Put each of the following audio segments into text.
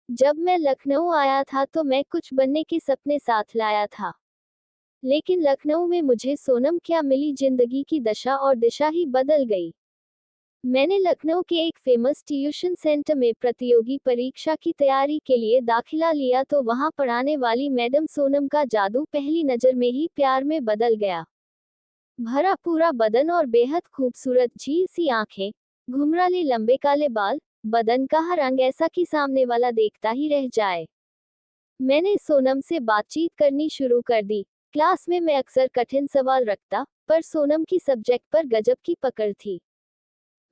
जब मैं लखनऊ आया था तो मैं कुछ बनने के सपने साथ लाया था। लेकिन लखनऊ में मुझे सोनम क्या मिली, जिंदगी की दशा और दिशा ही बदल गई। मैंने लखनऊ के एक फेमस ट्यूशन सेंटर में प्रतियोगी परीक्षा की तैयारी के लिए दाखिला लिया तो वहां पढ़ाने वाली मैडम सोनम का जादू पहली नजर में ही प्यार में बदल गया। भरा पूरा बदन और बेहद खूबसूरत झील सी आंखें, घुंघराले लंबे काले बाल, बदन का हर अंग ऐसा कि सामने वाला देखता ही रह जाए। मैंने सोनम से बातचीत करनी शुरू कर दी। क्लास में मैं अक्सर कठिन सवाल रखता, पर सोनम की सब्जेक्ट पर गजब की पकड़ थी।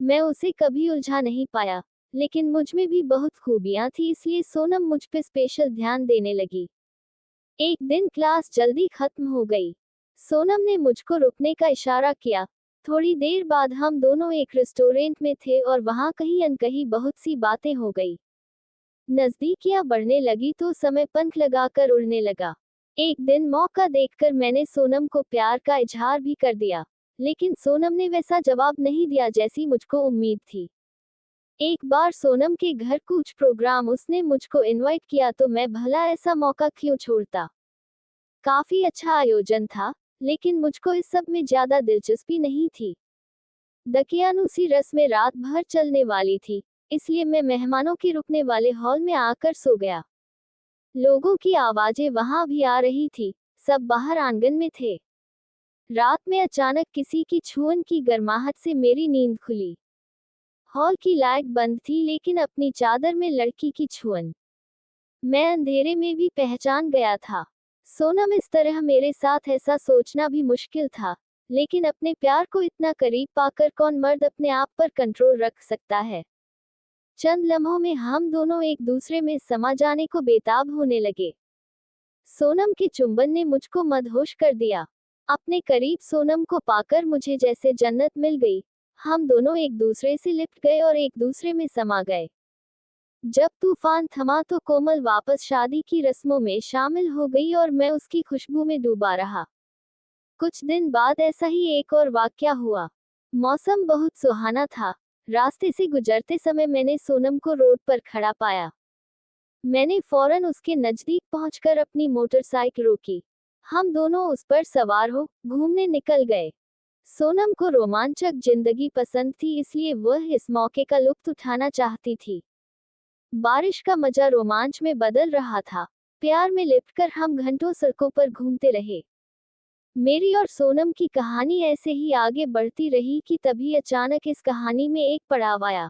मैं उसे कभी उलझा नहीं पाया, लेकिन मुझ में भी बहुत खूबियां थी, इसलिए सोनम मुझ पे स्पेशल ध्यान देने लगी। एक दिन क्लास जल्दी खत्म हो गई। सोनम ने मुझको रुकने का इशारा किया। थोड़ी देर बाद हम दोनों एक रेस्टोरेंट में थे और वहां कहीं अनकही बहुत सी बातें हो गई। नजदीकियां बढ़ने लगी तो समय पंख लगाकर उड़ने लगा। एक दिन मौका देखकर मैंने सोनम को प्यार का इजहार भी कर दिया, लेकिन सोनम ने वैसा जवाब नहीं दिया जैसी मुझको उम्मीद थी। एक बार सोनम के घर कुछ प्रोग्राम उसने मुझको इनवाइट किया तो मैं भला ऐसा मौका क्यों छोड़ता। काफी अच्छा आयोजन था, लेकिन मुझको इस सब में ज्यादा दिलचस्पी नहीं थी। दकियानूसी रस्में रात भर चलने वाली थी, इसलिए मैं मेहमानों के रुकने वाले हॉल में आकर सो गया। लोगों की आवाजें वहां भी आ रही थी, सब बाहर आंगन में थे। रात में अचानक किसी की छुअन की गर्माहट से मेरी नींद खुली। हॉल की लाइट बंद थी, लेकिन अपनी चादर में लड़की की छुअन मैं अंधेरे में भी पहचान गया था। सोनम इस तरह मेरे साथ, ऐसा सोचना भी मुश्किल था, लेकिन अपने प्यार को इतना करीब पाकर कौन मर्द अपने आप पर कंट्रोल रख सकता है। चंद लम्हों में हम दोनों एक दूसरे में समा जाने को बेताब होने लगे। सोनम के चुंबन ने मुझको मदहोश कर दिया। अपने करीब सोनम को पाकर मुझे जैसे जन्नत मिल गई। हम दोनों एक दूसरे से लिपट गए और एक दूसरे में समा गए। जब तूफान थमा तो कोमल वापस शादी की रस्मों में शामिल हो गई और मैं उसकी खुशबू में डूबा रहा। कुछ दिन बाद ऐसा ही एक और वाकया हुआ। मौसम बहुत सुहाना था। रास्ते से गुजरते समय मैंने सोनम को रोड पर खड़ा पाया। मैंने फौरन उसके नजदीक पहुंचकर अपनी मोटरसाइकिल रोकी। हम दोनों उस पर सवार हो घूमने निकल गए। सोनम को रोमांचक जिंदगी पसंद थी, इसलिए वह इस मौके का लुत्फ उठाना चाहती थी। बारिश का मजा रोमांच में बदल रहा था। प्यार में लिपटकर हम घंटों सड़कों पर घूमते रहे। मेरी और सोनम की कहानी ऐसे ही आगे बढ़ती रही कि तभी अचानक इस कहानी में एक पड़ाव आया।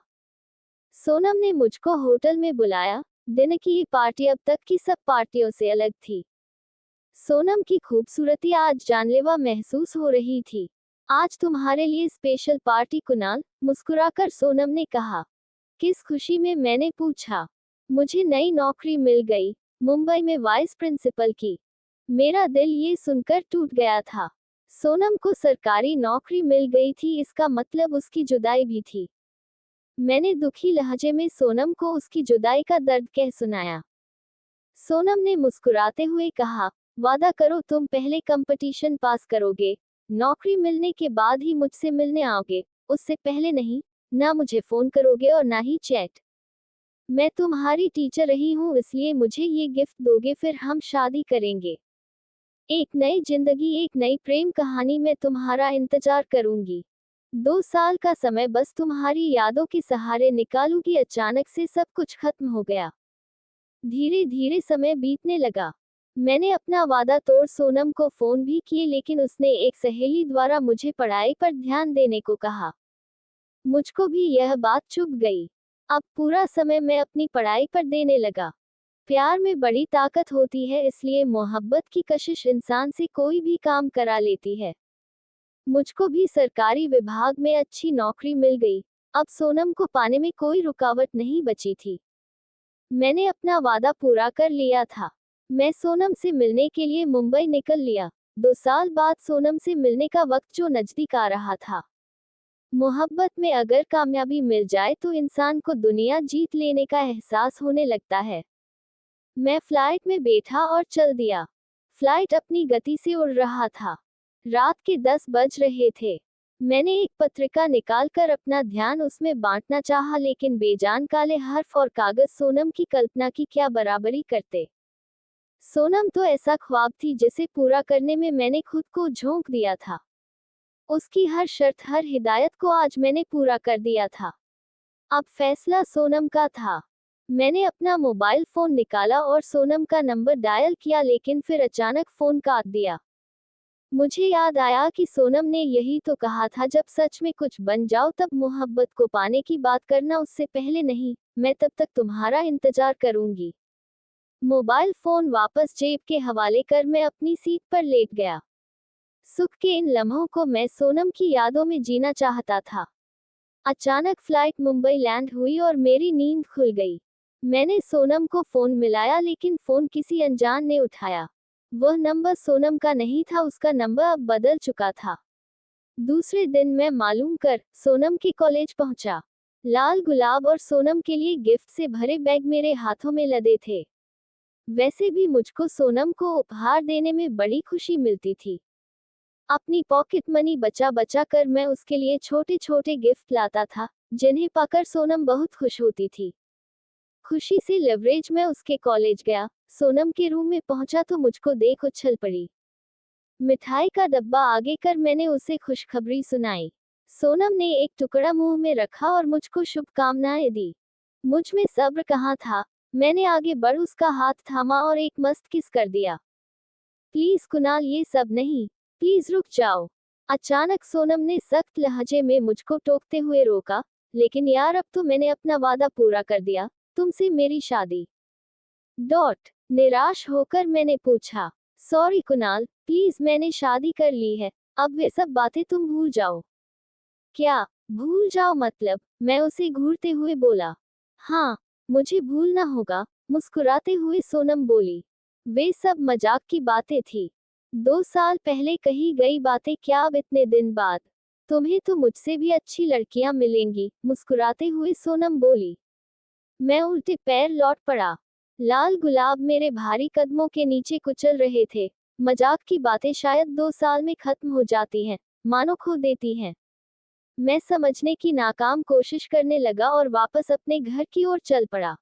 सोनम ने मुझको होटल में बुलाया। दिन की ये पार्टी अब तक की सब पार्टियों से अलग थी। सोनम की खूबसूरती आज जानलेवा महसूस हो रही थी। आज तुम्हारे लिए स्पेशल पार्टी कुणाल, मुस्कुराकर सोनम ने कहा। किस खुशी में, मैंने पूछा। मुझे नई नौकरी मिल गई, मुंबई में वाइस प्रिंसिपल की। मेरा दिल ये सुनकर टूट गया था। सोनम को सरकारी नौकरी मिल गई थी, इसका मतलब उसकी जुदाई भी थी। मैंने दुखी लहजे में सोनम को उसकी जुदाई का दर्द कह सुनाया। सोनम ने मुस्कुराते हुए कहा, वादा करो तुम पहले कंपटीशन पास करोगे, नौकरी मिलने के बाद ही मुझसे मिलने आओगे, उससे पहले नहीं। ना मुझे फोन करोगे और ना ही चैट। मैं तुम्हारी टीचर रही हूँ, इसलिए मुझे ये गिफ्ट दोगे, फिर हम शादी करेंगे। एक नई जिंदगी, एक नई प्रेम कहानी, मैं तुम्हारा इंतजार करूंगी। 2 साल का समय बस तुम्हारी यादों के सहारे निकालूंगी। अचानक से सब कुछ खत्म हो गया। धीरे धीरे समय बीतने लगा। मैंने अपना वादा तोड़ सोनम को फोन भी किए, लेकिन उसने एक सहेली द्वारा मुझे पढ़ाई पर ध्यान देने को कहा। मुझको भी यह बात चुभ गई। अब पूरा समय मैं अपनी पढ़ाई पर देने लगा। प्यार में बड़ी ताकत होती है, इसलिए मोहब्बत की कशिश इंसान से कोई भी काम करा लेती है। मुझको भी सरकारी विभाग में अच्छी नौकरी मिल गई। अब सोनम को पाने में कोई रुकावट नहीं बची थी। मैंने अपना वादा पूरा कर लिया था। मैं सोनम से मिलने के लिए मुंबई निकल लिया। 2 साल बाद सोनम से मिलने का वक्त जो नजदीक आ रहा था। मोहब्बत में अगर कामयाबी मिल जाए तो इंसान को दुनिया जीत लेने का एहसास होने लगता है। मैं फ्लाइट में बैठा और चल दिया। फ्लाइट अपनी गति से उड़ रहा था। रात के 10 बज रहे थे। मैंने एक पत्रिका निकालकर अपना ध्यान उसमें बांटना चाहा, लेकिन बेजान काले हर्फ और कागज सोनम की कल्पना की क्या बराबरी करते। सोनम तो ऐसा ख्वाब थी जिसे पूरा करने में मैंने खुद को झोंक दिया था। उसकी हर शर्त, हर हिदायत को आज मैंने पूरा कर दिया था। अब फैसला सोनम का था। मैंने अपना मोबाइल फोन निकाला और सोनम का नंबर डायल किया, लेकिन फिर अचानक फोन काट दिया। मुझे याद आया कि सोनम ने यही तो कहा था, जब सच में कुछ बन जाओ तब मोहब्बत को पाने की बात करना, उससे पहले नहीं। मैं तब तक तुम्हारा इंतजार करूंगी। मोबाइल फोन वापस जेब के हवाले कर मैं अपनी सीट पर लेट गया। सुख के इन लम्हों को मैं सोनम की यादों में जीना चाहता था। अचानक फ्लाइट मुंबई लैंड हुई और मेरी नींद खुल गई। मैंने सोनम को फोन मिलाया, लेकिन फोन किसी अनजान ने उठाया। वह नंबर सोनम का नहीं था, उसका नंबर अब बदल चुका था। दूसरे दिन मैं मालूम कर सोनम के कॉलेज पहुंचा। लाल गुलाब और सोनम के लिए गिफ्ट से भरे बैग मेरे हाथों में लदे थे। वैसे भी मुझको सोनम को उपहार देने में बड़ी खुशी मिलती थी। अपनी पॉकेट मनी बचा बचा कर मैं उसके लिए छोटे छोटे गिफ्ट लाता था, जिन्हें पाकर सोनम बहुत खुश होती थी। खुशी से लेवरेज मैं उसके कॉलेज गया। सोनम के रूम में पहुंचा तो मुझको देख उछल पड़ी। मिठाई का डब्बा आगे कर मैंने उसे खुशखबरी सुनाई। सोनम ने एक टुकड़ा मुंह में रखा और मुझको शुभकामनाएं दी। मुझ में सब्र कहाँ था। मैंने आगे बढ़ उसका हाथ थामा और एक मस्त किस कर दिया। प्लीज कुणाल, ये सब नहीं, प्लीज रुक जाओ। अचानक सोनम ने सख्त लहजे में मुझको टोकते हुए रोका। लेकिन यार, अब तो मैंने अपना वादा पूरा कर दिया, तुमसे मेरी शादी। निराश होकर मैंने पूछा, सॉरी कुणाल, प्लीज, मैंने शादी कर ली है, अब वे सब बातें तुम भूल जाओ। क्या भूल जाओ मतलब? मैं उसे घूरते हुए बोला। हाँ, मुझे भूलना होगा, मुस्कुराते हुए सोनम बोली। वे सब मजाक की बातें थी। 2 साल पहले कही गई बातें, क्या अब इतने दिन बाद? तुम्हें तो मुझसे भी अच्छी लड़कियां मिलेंगी, मुस्कुराते हुए सोनम बोली। मैं उल्टे पैर लौट पड़ा। लाल गुलाब मेरे भारी कदमों के नीचे कुचल रहे थे। मजाक की बातें शायद 2 साल में खत्म हो जाती हैं, मानो खो देती हैं। मैं समझने की नाकाम कोशिश करने लगा और वापस अपने घर की ओर चल पड़ा।